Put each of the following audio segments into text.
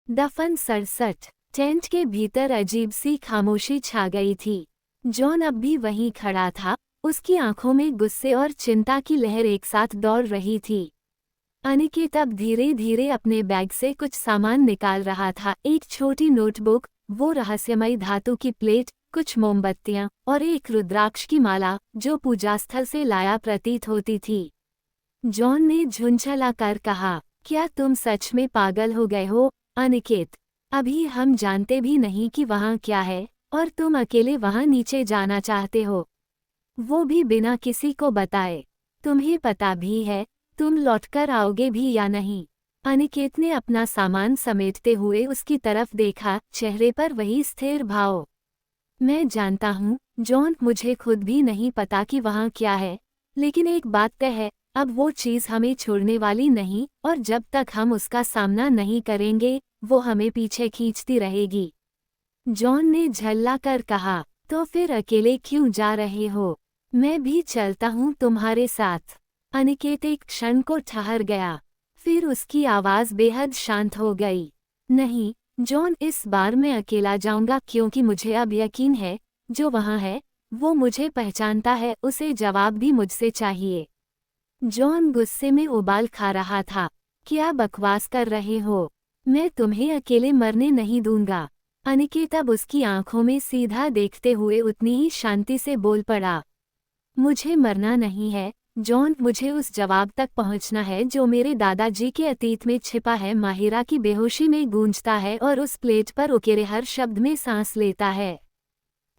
दफन 67। टेंट के भीतर अजीब सी खामोशी छा गई थी। जॉन अब भी वहीं खड़ा था, उसकी आंखों में गुस्से और चिंता की लहर एक साथ दौड़ रही थी। अनिकेत अब धीरे धीरे अपने बैग से कुछ सामान निकाल रहा था, एक छोटी नोटबुक, वो रहस्यमयी धातु की प्लेट, कुछ मोमबत्तियां और एक रुद्राक्ष की माला जो पूजास्थल से लाया प्रतीत होती थी। जॉन ने झुंझला कर कहा, क्या तुम सच में पागल हो गए हो अनिकेत? अभी हम जानते भी नहीं कि वहाँ क्या है और तुम अकेले वहाँ नीचे जाना चाहते हो, वो भी बिना किसी को बताए। तुम्हें पता भी है तुम लौटकर आओगे भी या नहीं? अनिकेत ने अपना सामान समेटते हुए उसकी तरफ देखा, चेहरे पर वही स्थिर भाव। मैं जानता हूँ जॉन, मुझे खुद भी नहीं पता कि वहाँ क्या है, लेकिन एक बात तय है, अब वो चीज़ हमें छोड़ने वाली नहीं और जब तक हम उसका सामना नहीं करेंगे वो हमें पीछे खींचती रहेगी। जॉन ने झल्ला कर कहा, तो फिर अकेले क्यों जा रहे हो? मैं भी चलता हूँ तुम्हारे साथ। अनिकेत एक क्षण को ठहर गया, फिर उसकी आवाज़ बेहद शांत हो गई। नहीं जॉन, इस बार मैं अकेला जाऊंगा क्योंकि मुझे अब यकीन है जो वहाँ है वो मुझे पहचानता है, उसे जवाब भी मुझसे चाहिए। जॉन गुस्से में उबाल खा रहा था। क्या बकवास कर रहे हो? मैं तुम्हें अकेले मरने नहीं दूंगा। अनिकेत अब उसकी आंखों में सीधा देखते हुए उतनी ही शांति से बोल पड़ा। मुझे मरना नहीं है जॉन, मुझे उस जवाब तक पहुंचना है जो मेरे दादाजी के अतीत में छिपा है, माहिरा की बेहोशी में गूंजता है और उस प्लेट पर उकेरे हर शब्द में सांस लेता है।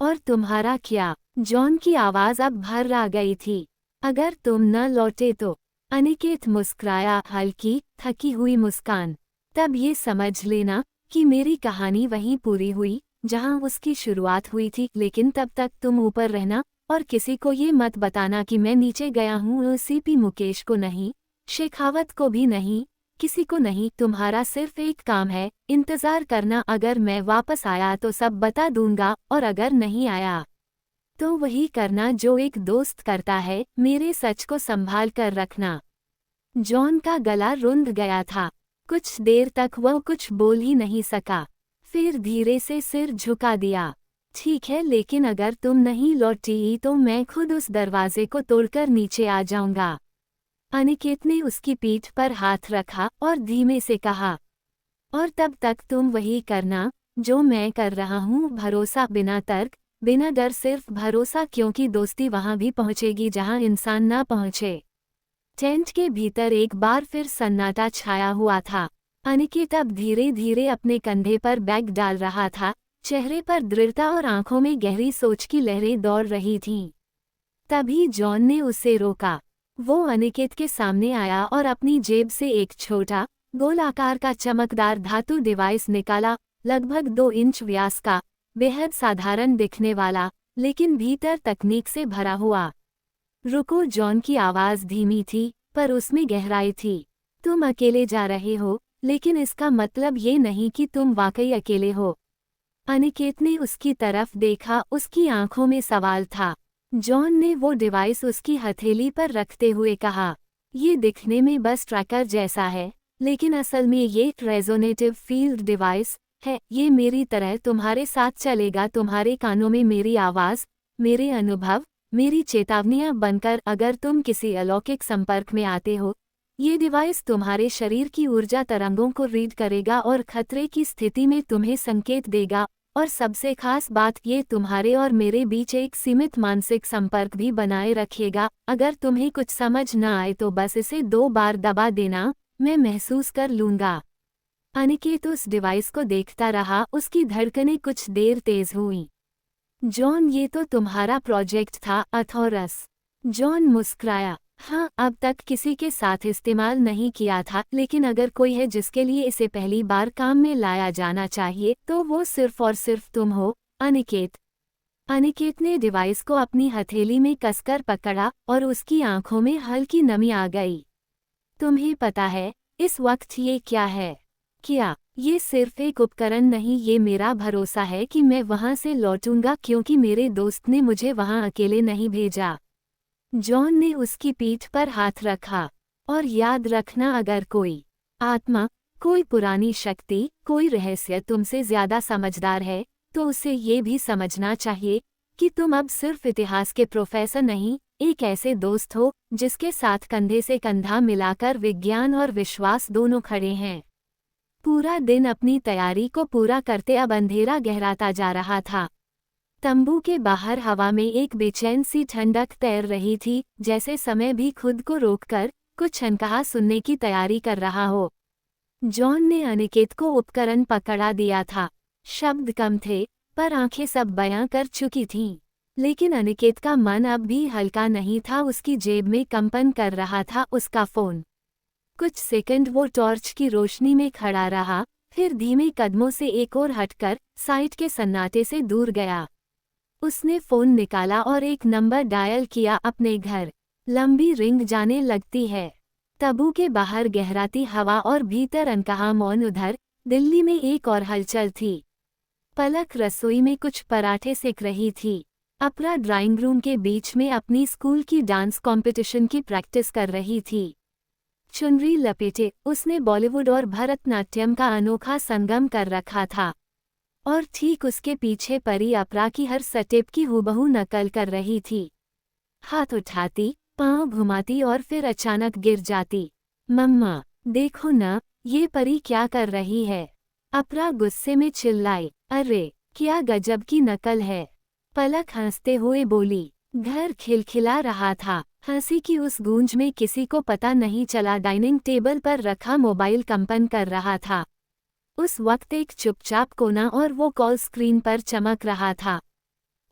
और तुम्हारा क्या? जॉन की आवाज़ अब भर आ गई थी। अगर तुम न लौटे तो? अनिकेत मुस्कुराया, हल्की थकी हुई मुस्कान। तब ये समझ लेना कि मेरी कहानी वहीं पूरी हुई जहां उसकी शुरुआत हुई थी, लेकिन तब तक तुम ऊपर रहना और किसी को ये मत बताना कि मैं नीचे गया हूँ। सीपी मुकेश को नहीं, शेखावत को भी नहीं, किसी को नहीं। तुम्हारा सिर्फ एक काम है, इंतज़ार करना। अगर मैं वापस आया तो सब बता दूंगा और अगर नहीं आया तो वही करना जो एक दोस्त करता है, मेरे सच को संभाल कर रखना। जॉन का गला रुंध गया था। कुछ देर तक वह कुछ बोल ही नहीं सका, फिर धीरे से सिर झुका दिया। ठीक है, लेकिन अगर तुम नहीं लौटी तो मैं खुद उस दरवाजे को तोड़कर नीचे आ जाऊंगा। अनिकेत ने उसकी पीठ पर हाथ रखा और धीमे से कहा, और तब तक तुम वही करना जो मैं कर रहा हूँ, भरोसा बिना तर्क, बिना डर, सिर्फ भरोसा, क्योंकि दोस्ती वहां भी पहुंचेगी जहां इंसान ना पहुंचे। टेंट के भीतर एक बार फिर सन्नाटा छाया हुआ था। अनिकेत अब धीरे धीरे अपने कंधे पर बैग डाल रहा था, चेहरे पर दृढ़ता और आंखों में गहरी सोच की लहरें दौड़ रही थीं। तभी जॉन ने उसे रोका। वो अनिकेत के सामने आया और अपनी जेब से एक छोटा गोल आकार का चमकदार धातु डिवाइस निकाला, लगभग 2 इंच व्यास का, बेहद साधारण दिखने वाला, लेकिन भीतर तकनीक से भरा हुआ। रुको, जॉन की आवाज़ धीमी थी पर उसमें गहराई थी। तुम अकेले जा रहे हो, लेकिन इसका मतलब ये नहीं कि तुम वाकई अकेले हो। अनिकेत ने उसकी तरफ देखा, उसकी आंखों में सवाल था। जॉन ने वो डिवाइस उसकी हथेली पर रखते हुए कहा, ये दिखने में बस ट्रैकर जैसा है, लेकिन असल में ये रेजोनेटिव फील्ड डिवाइस है। ये मेरी तरह तुम्हारे साथ चलेगा, तुम्हारे कानों में मेरी आवाज़, मेरे अनुभव, मेरी चेतावनियां बनकर। अगर तुम किसी अलौकिक संपर्क में आते हो, ये डिवाइस तुम्हारे शरीर की ऊर्जा तरंगों को रीड करेगा और खतरे की स्थिति में तुम्हें संकेत देगा। और सबसे खास बात, ये तुम्हारे और मेरे बीच एक सीमित मानसिक संपर्क भी बनाए रखेगा। अगर तुम्हें कुछ समझ न आए तो बस इसे 2 बार दबा देना, मैं महसूस कर लूँगा। अनिकेत उस डिवाइस को देखता रहा, उसकी धड़कनें कुछ देर तेज हुईं। जॉन, ये तो तुम्हारा प्रोजेक्ट था, अथॉरस। जॉन मुस्कुराया, हाँ, अब तक किसी के साथ इस्तेमाल नहीं किया था, लेकिन अगर कोई है जिसके लिए इसे पहली बार काम में लाया जाना चाहिए तो वो सिर्फ और सिर्फ तुम हो, अनिकेत। अनिकेत ने डिवाइस को अपनी हथेली में कसकर पकड़ा और उसकी आंखों में हल्की नमी आ गई। तुम्हें पता है इस वक्त ये क्या है? क्या ये सिर्फ एक उपकरण नहीं, ये मेरा भरोसा है कि मैं वहां से लौटूंगा, क्योंकि मेरे दोस्त ने मुझे वहां अकेले नहीं भेजा। जॉन ने उसकी पीठ पर हाथ रखा। और याद रखना, अगर कोई आत्मा कोई पुरानी शक्ति, कोई रहस्य तुमसे ज्यादा समझदार है, तो उसे ये भी समझना चाहिए कि तुम अब सिर्फ इतिहास के प्रोफेसर नहीं, एक ऐसे दोस्त हो जिसके साथ कंधे से कंधा मिलाकर विज्ञान और विश्वास दोनों खड़े हैं। पूरा दिन अपनी तैयारी को पूरा करते अब अंधेरा गहराता जा रहा था। तंबू के बाहर हवा में एक बेचैन सी ठंडक तैर रही थी, जैसे समय भी खुद को रोककर कुछ अनकहा सुनने की तैयारी कर रहा हो। जॉन ने अनिकेत को उपकरण पकड़ा दिया था। शब्द कम थे, पर आंखें सब बयां कर चुकी थीं। लेकिन अनिकेत का मन अब भी हल्का नहीं था। उसकी जेब में कंपन कर रहा था उसका फोन। कुछ सेकंड वो टॉर्च की रोशनी में खड़ा रहा, फिर धीमे कदमों से एक और हटकर साइट के सन्नाटे से दूर गया। उसने फोन निकाला और एक नंबर डायल किया, अपने घर। लंबी रिंग जाने लगती है। तंबू के बाहर गहराती हवा और भीतर अनकहा मौन। उधर दिल्ली में एक और हलचल थी। पलक रसोई में कुछ पराठे सेक रही थी। अपरा ड्राइंग रूम के बीच में अपनी स्कूल की डांस कंपटीशन की प्रैक्टिस कर रही थी। चुनरी लपेटे उसने बॉलीवुड और भरतनाट्यम का अनोखा संगम कर रखा था, और ठीक उसके पीछे परी अपरा की हर स्टेप की हूबहू नकल कर रही थी। हाथ उठाती, पांव घुमाती और फिर अचानक गिर जाती। मम्मा, देखो न, ये परी क्या कर रही है। अपरा गुस्से में चिल्लाई। अरे, क्या गजब की नकल है। पलक हंसते हुए बोली। घर खिलखिला रहा था। हंसी की उस गूंज में किसी को पता नहीं चला डाइनिंग टेबल पर रखा मोबाइल कंपन कर रहा था। उस वक्त एक चुपचाप कोना और वो कॉल स्क्रीन पर चमक रहा था।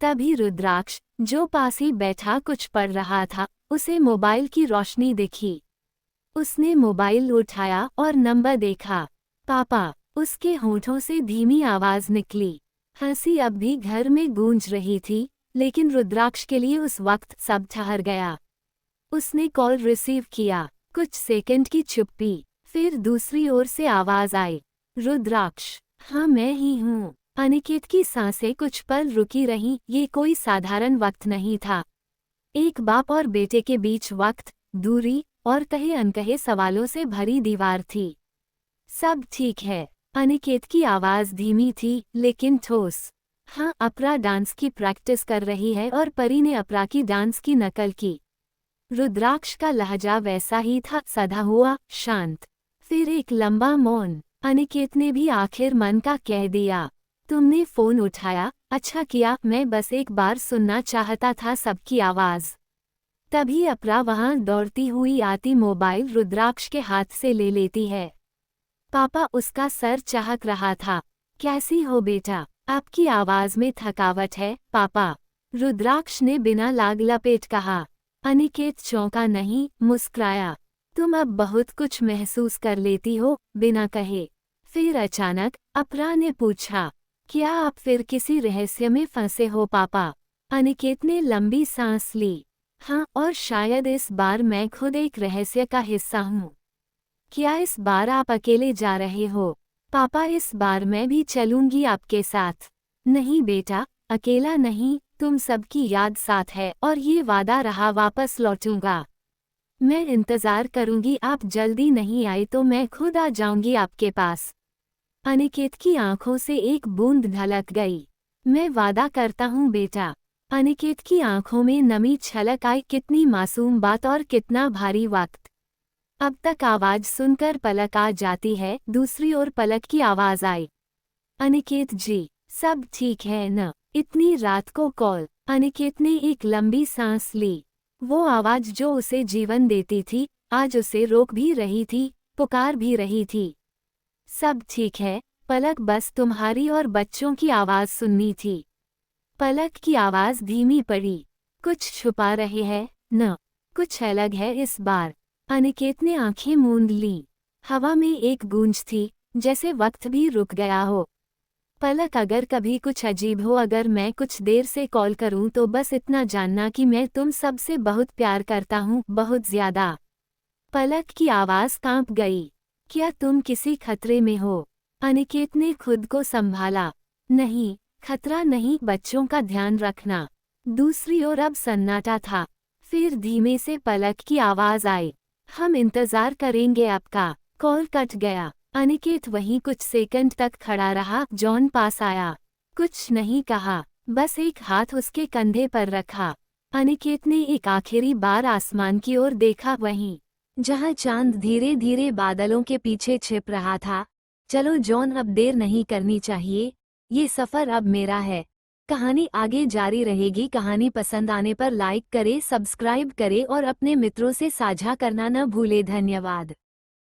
तभी रुद्राक्ष, जो पास ही बैठा कुछ पढ़ रहा था, उसे मोबाइल की रोशनी दिखी। उसने मोबाइल उठाया और नंबर देखा। पापा, उसके होठों से धीमी आवाज निकली। हंसी अब भी घर में गूंज रही थी, लेकिन रुद्राक्ष के लिए उस वक्त सब ठहर गया। उसने कॉल रिसीव किया। कुछ सेकंड की चुप्पी, फिर दूसरी ओर से आवाज आई। रुद्राक्ष, हाँ मैं ही हूँ। अनिकेत की सांसें कुछ पल रुकी रहीं। ये कोई साधारण वक्त नहीं था। एक बाप और बेटे के बीच वक्त, दूरी और कहे अनकहे सवालों से भरी दीवार थी। सब ठीक है। अनिकेत की आवाज धीमी थी, लेकिन ठोस। हाँ, अपरा डांस की प्रैक्टिस कर रही है और परी ने अपरा की डांस की नकल की। रुद्राक्ष का लहजा वैसा ही था, सधा हुआ, शांत। फिर एक लंबा मौन। अनिकेत ने भी आखिर मन का कह दिया। तुमने फोन उठाया, अच्छा किया, मैं बस एक बार सुनना चाहता था सबकी आवाज। तभी अपरा वहां दौड़ती हुई आती, मोबाइल रुद्राक्ष के हाथ से ले लेती है। पापा, उसका सर चहक रहा था। कैसी हो बेटा? आपकी आवाज में थकावट है पापा, रुद्राक्ष ने बिना लाग लपेट कहा। अनिकेत चौंका नहीं, मुस्कुराया। तुम अब बहुत कुछ महसूस कर लेती हो, बिना कहे। फिर अचानक अपरा ने पूछा, क्या आप फिर किसी रहस्य में फंसे हो पापा? अनिकेत ने लंबी सांस ली। हाँ, और शायद इस बार मैं खुद एक रहस्य का हिस्सा हूँ। क्या इस बार आप अकेले जा रहे हो? पापा, इस बार मैं भी चलूंगी आपके साथ। नहीं बेटा, अकेला नहीं, तुम सबकी याद साथ है और ये वादा रहा, वापस लौटूंगा। मैं इंतजार करूंगी, आप जल्दी नहीं आए तो मैं खुद आ जाऊंगी आपके पास। अनिकेत की आंखों से एक बूंद ढलक गई। मैं वादा करता हूँ बेटा। अनिकेत की आंखों में नमी छलक आई। कितनी मासूम बात और कितना भारी वक्त। अब तक आवाज सुनकर पलक आ जाती है। दूसरी ओर पलक की आवाज आई। अनिकेत जी, सब ठीक है न? इतनी रात को कॉल। अनिकेत ने एक लंबी सांस ली। वो आवाज जो उसे जीवन देती थी, आज उसे रोक भी रही थी, पुकार भी रही थी। सब ठीक है पलक, बस तुम्हारी और बच्चों की आवाज सुननी थी। पलक की आवाज धीमी पड़ी। कुछ छुपा रहे हैं न? कुछ अलग है इस बार। अनिकेत ने आंखें मूंद ली। हवा में एक गूंज थी, जैसे वक्त भी रुक गया हो। पलक, अगर कभी कुछ अजीब हो, अगर मैं कुछ देर से कॉल करूं, तो बस इतना जानना कि मैं तुम सबसे बहुत प्यार करता हूं, बहुत ज्यादा। पलक की आवाज कांप गई। क्या तुम किसी खतरे में हो? अनिकेत ने खुद को संभाला। नहीं, खतरा नहीं, बच्चों का ध्यान रखना। दूसरी ओर अब सन्नाटा था। फिर धीमे से पलक की आवाज आई। हम इंतजार करेंगे आपका। कॉल कट गया। अनिकेत वहीं कुछ सेकंड तक खड़ा रहा। जॉन पास आया, कुछ नहीं कहा, बस एक हाथ उसके कंधे पर रखा। अनिकेत ने एक आखिरी बार आसमान की ओर देखा, वहीं जहां चांद धीरे धीरे बादलों के पीछे छिप रहा था। चलो जॉन, अब देर नहीं करनी चाहिए, ये सफर अब मेरा है। कहानी आगे जारी रहेगी। कहानी पसंद आने पर लाइक करें, सब्सक्राइब करें और अपने मित्रों से साझा करना न भूले। धन्यवाद।